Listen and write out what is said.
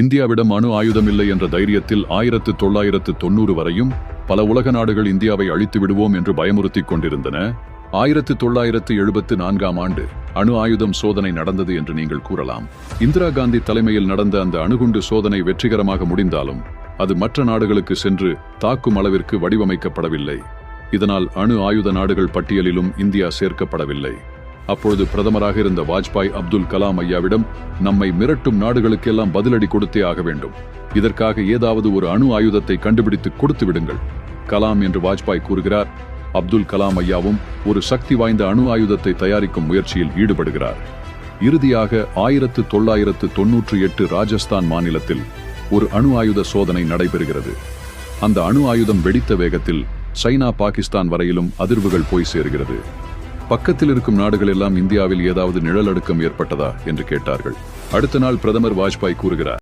இந்தியாவிடம் அணு ஆயுதம் இல்லை என்ற தைரியத்தில் 1990 வரையும் பல உலக நாடுகள் இந்தியாவை அழித்து விடுவோம் என்று பயமுறுத்திக் கொண்டிருந்தன. 1974ஆம் ஆண்டு அணு ஆயுதம் சோதனை நடந்தது என்று நீங்கள் கூறலாம். இந்திரா காந்தி தலைமையில் நடந்த அந்த அணுகுண்டு சோதனை வெற்றிகரமாக முடிந்தாலும் அது மற்ற நாடுகளுக்கு சென்று தாக்கும் அளவிற்கு வடிவமைக்கப்படவில்லை. இதனால் அணு ஆயுத நாடுகள் பட்டியலிலும் இந்தியா சேர்க்கப்படவில்லை. அப்பொழுது பிரதமராக இருந்த வாஜ்பாய் அப்துல் கலாம் ஐயாவிடம், நம்மை மிரட்டும் நாடுகளுக்கெல்லாம் பதிலடி கொடுத்தே ஆக வேண்டும், இதற்காக ஏதாவது ஒரு அணு ஆயுதத்தை கண்டுபிடித்து கொடுத்து விடுங்கள் கலாம் என்று வாஜ்பாய் கூறுகிறார். அப்துல் கலாம் ஐயாவும் ஒரு சக்தி வாய்ந்த அணு ஆயுதத்தை தயாரிக்கும் முயற்சியில் ஈடுபடுகிறார். இறுதியாக 1998 ராஜஸ்தான் மாநிலத்தில் ஒரு அணு ஆயுத சோதனை நடைபெறுகிறது. அந்த அணு ஆயுதம் வெடித்த வேகத்தில் சைனா பாகிஸ்தான் வரையிலும் அதிர்வுகள் போய் சேர்கிறது. பக்கத்தில் இருக்கும் நாடுகள் எல்லாம் இந்தியாவில் ஏதாவது நிழலடுக்கம் ஏற்பட்டதா என்று கேட்டார்கள். அடுத்த நாள் பிரதமர் வாஜ்பாய் கூறுகிறார்,